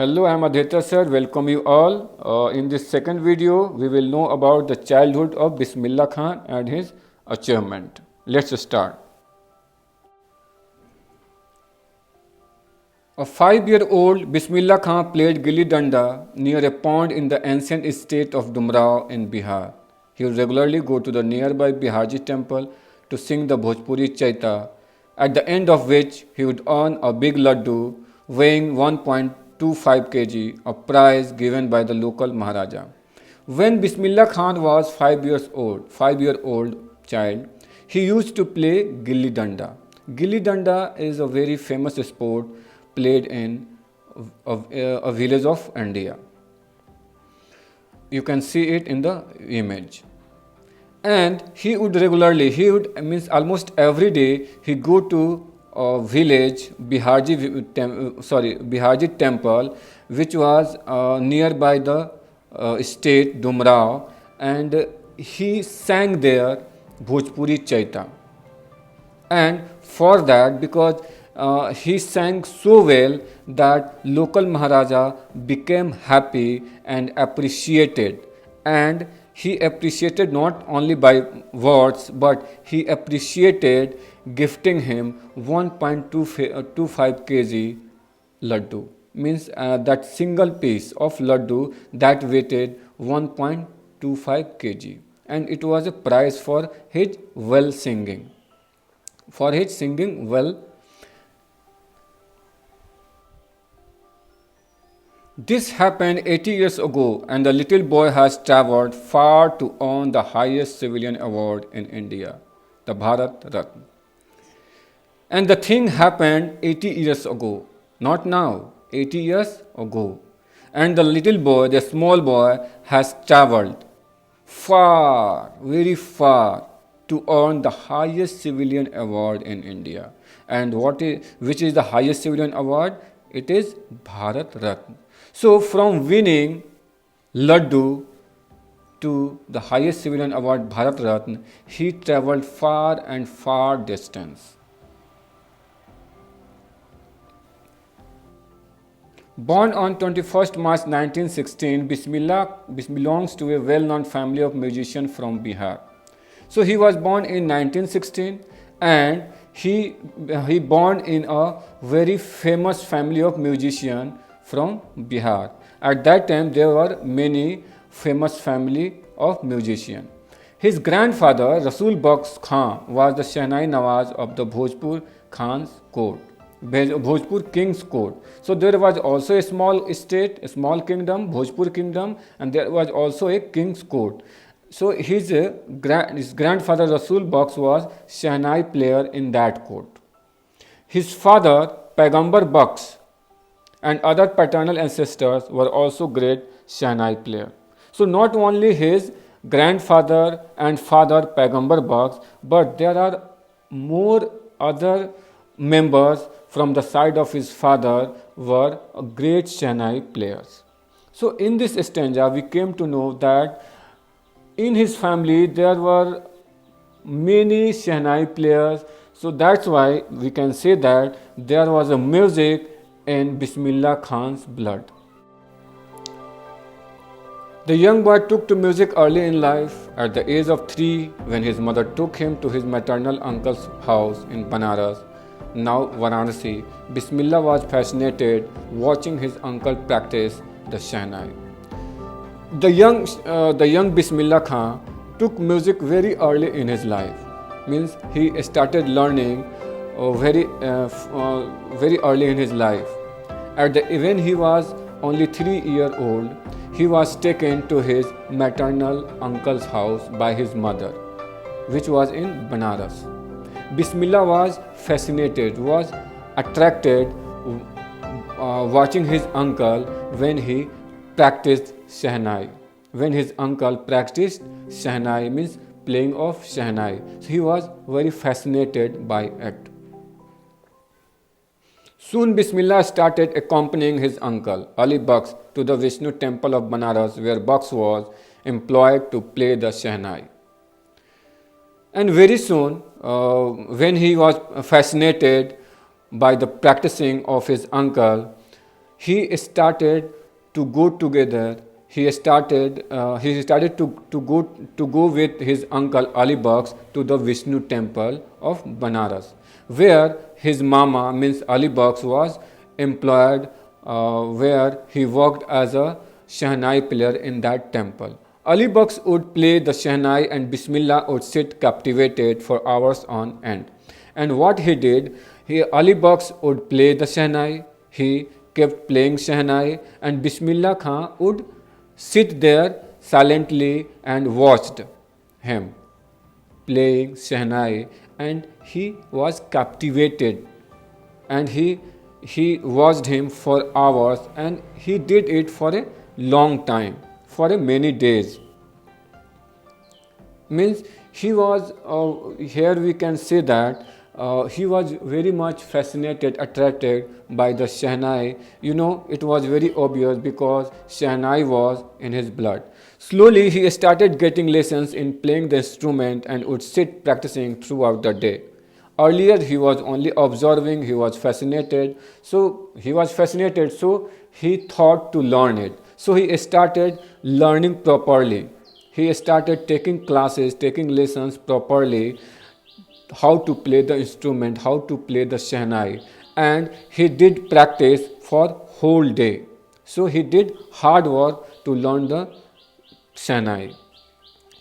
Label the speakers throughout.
Speaker 1: Hello, I am Aditya sir. Welcome you all. In this second video, we will know about the childhood of Bismillah Khan and his achievement. Let's start. A 5-year-old Bismillah Khan played gilli danda near a pond in the ancient state of Dumrao in Bihar. He would regularly go to the nearby Biharji temple to sing the Bhojpuri Chaita, at the end of which he would earn a big laddu weighing 1.25 kg, a prize given by the local Maharaja. When Bismillah Khan was 5-year-old child, he used to play gilli danda. Gilli danda is a very famous sport played in a village of India. You can see it in the image. And he would means almost every day he go to a village Biharji temple, which was nearby the state Dumrao, and he sang there Bhojpuri Chaita. And for that, because he sang so well, that local Maharaja became happy and appreciated, and he appreciated not only by words, but he appreciated gifting him 1.25 kg laddu, means that single piece of laddu that weighted 1.25 kg, and it was a prize for his singing well. This happened 80 years ago, and the little boy has traveled far to earn the highest civilian award in India, the Bharat Ratna. And the thing happened 80 years ago, not now, 80 years ago. And the little boy, the small boy, has traveled far, very far, to earn the highest civilian award in India. And which is the highest civilian award? It is Bharat Ratna. So from winning laddu to the highest civilian award Bharat Ratna, he traveled far and far distance. Born on 21st March 1916, Bismillah belongs to a well-known family of musicians from Bihar. So he was born in 1916, and he born in a very famous family of musicians from Bihar. At that time, there were many famous family of musicians. His grandfather, Rasul Baksh Khan, was the Shehnai Nawaz of the Bhojpur Khan's court, Bhojpur King's court. So there was also a small state, a small kingdom, Bhojpur kingdom, and there was also a king's court. So his grandfather Rasul Baksh was Shehnai player in that court. His father, Paigambar Baksh, and other paternal ancestors were also great Shehnai player. So not only his grandfather and father Paigambar Baksh, but there are more other members from the side of his father were great Shehnai players. So in this stanza we came to know that in his family there were many Shehnai players. So that's why we can say that there was a music in Bismillah Khan's blood. The young boy took to music early in life. At the age of 3, when his mother took him to his maternal uncle's house in Banaras, now Varanasi, Bismillah was fascinated watching his uncle practice the Shehnai. The young Bismillah Khan took music very early in his life. Means he started learning very early in his life. When he was only 3 years old, he was taken to his maternal uncle's house by his mother, which was in Banaras. Bismillah was fascinated, was attracted watching his uncle when he practiced Shehnai. When his uncle practiced Shehnai, means playing of Shehnai, so he was very fascinated by it. Soon Bismillah started accompanying his uncle Ali Baksh to the Vishnu temple of Banaras, where Baksh was employed to play the Shehnai. And very soon, when he was fascinated by the practicing of his uncle, he started to go together. He started to go with his uncle Ali Bakhsh to the Vishnu temple of Banaras, where his mama means Ali Bakhsh was employed, where he worked as a Shahnai player in that temple. Ali Bakhsh would play the Shahnai and Bismillah would sit captivated for hours on end. And what he did, Ali Bakhsh would play the Shahnai, he kept playing Shahnai, and Bismillah Khan would sit there silently and watched him playing Shahnai, and he was captivated, and he watched him for hours, and he did it for a long time, for a many days. Means he was, here we can say that he was very much fascinated, attracted by the Shahnai. It was very obvious because Shahnai was in his blood. Slowly he started getting lessons in playing the instrument and would sit practicing throughout the day. Earlier he was only observing, he was fascinated, so he thought to learn it. So he started learning properly. He started taking classes, taking lessons properly, how to play the instrument, how to play the Shahnai, and he did practice for whole day. So he did hard work to learn the Shahnai.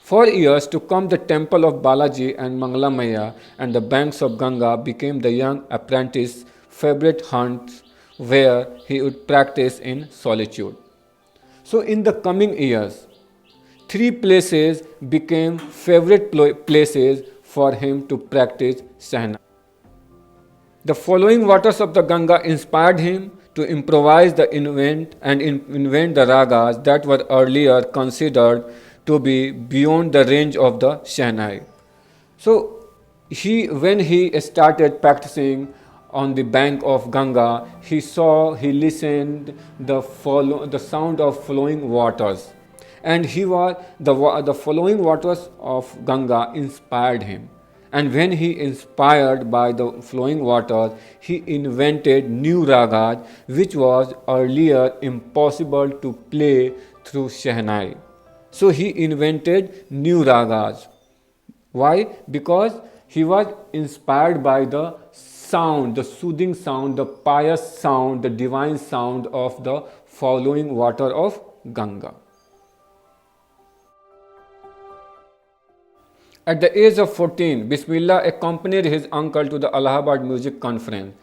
Speaker 1: For years to come, the temple of Balaji and Mangala Maya and the banks of Ganga became the young apprentice's favorite haunts where he would practice in solitude. So in the coming years, three places became favorite places for him to practice Shahnai. The flowing waters of the Ganga inspired him to improvise invent the ragas that were earlier considered to be beyond the range of the Shahnai. So when he started practicing on the bank of Ganga, he listened the sound of flowing waters, and the flowing waters of Ganga inspired him. And when he inspired by the flowing waters, he invented new ragas which was earlier impossible to play through Shahnai. So he invented new ragas. Why? Because he was inspired by the sound, the soothing sound, the pious sound, the divine sound of the flowing water of Ganga. At the age of 14, Bismillah accompanied his uncle to the Allahabad Music Conference.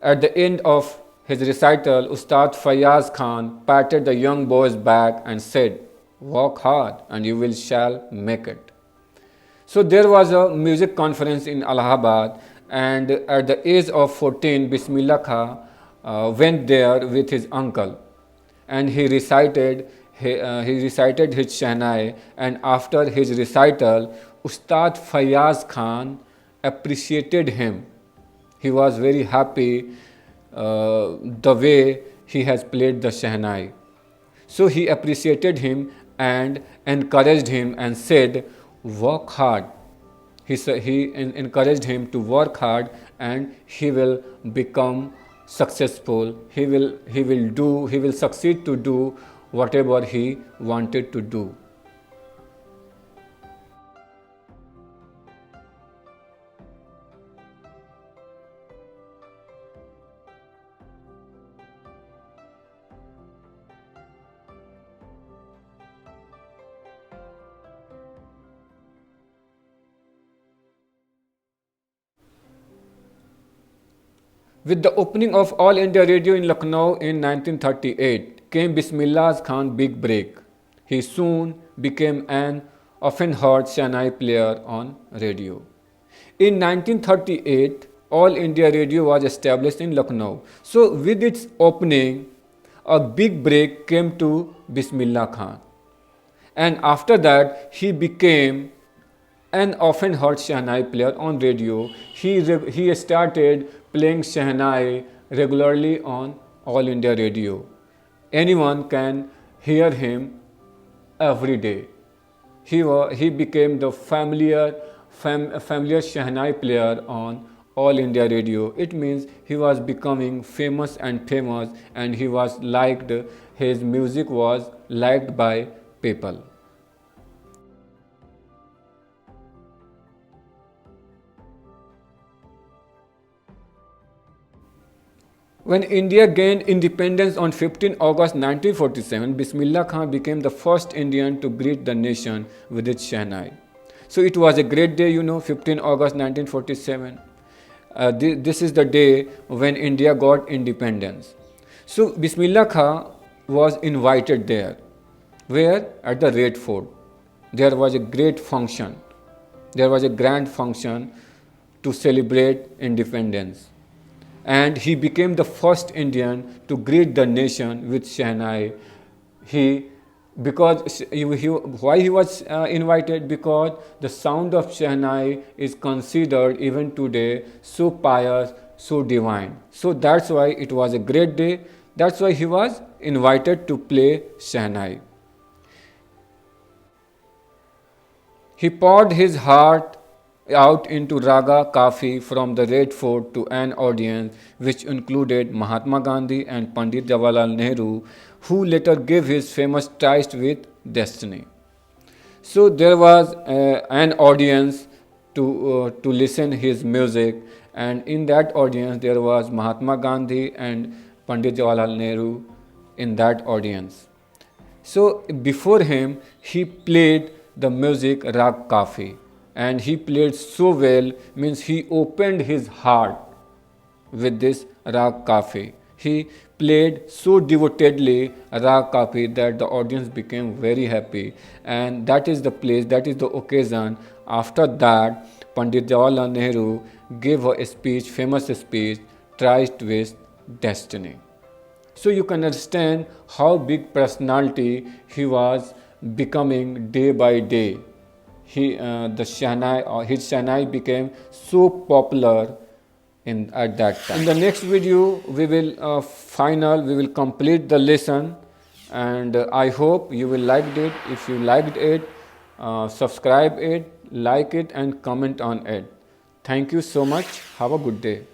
Speaker 1: At the end of his recital, Ustad Fayaz Khan patted the young boy's back and said, "Work hard and you shall make it." So there was a music conference in Allahabad, and at the age of 14, Bismillah Khan went there with his uncle, and he recited his Shahnai, and after his recital, Ustad Fayaz Khan appreciated him. He was very happy the way he has played the Shahnai. So he appreciated him and encouraged him and said, "Work hard." He encouraged him to work hard and he will become successful. He will succeed to do whatever he wanted to do. With the opening of All India Radio in Lucknow in 1938 came Bismillah Khan's big break. He soon became an often heard Shahnai player on radio. In 1938, All India Radio was established in Lucknow. So with its opening, a big break came to Bismillah Khan. And after that, he became an often heard Shahnai player on radio. He started playing Shahnai regularly on All India Radio. Anyone can hear him every day. He became the familiar Shahnai player on All India Radio. It means he was becoming famous, and he was liked, his music was liked by people. When India gained independence on 15 August 1947, Bismillah Khan became the first Indian to greet the nation with its Shehnai. So it was a great day, 15 August 1947. This is the day when India got independence. So Bismillah Khan was invited there. Where? At the Red Fort. There was a great function. There was a grand function to celebrate independence. And he became the first Indian to greet the nation with Shehnai. Why he was invited? Because the sound of Shehnai is considered even today so pious, so divine. So that's why it was a great day. That's why he was invited to play Shehnai. He poured his heart out into Raga Kafi from the Red Fort to an audience which included Mahatma Gandhi and Pandit Jawaharlal Nehru, who later gave his famous Tryst with Destiny. So there was an audience to listen his music, and in that audience there was Mahatma Gandhi and Pandit Jawaharlal Nehru in that audience. So before him he played the music Rag Kafi, and he played so well, means he opened his heart with this Rag Kafi. He played so devotedly Rag Kafi that the audience became very happy, and that is the place, that is the occasion. After that, Pandit Jawaharlal Nehru gave a speech, famous speech, Tryst with Destiny. So you can understand how big personality he was becoming day by day. His Shehnai became so popular at that time. In the next video, we will complete the lesson, and I hope you will like it. If you liked it, subscribe it, like it, and comment on it. Thank you so much. Have a good day.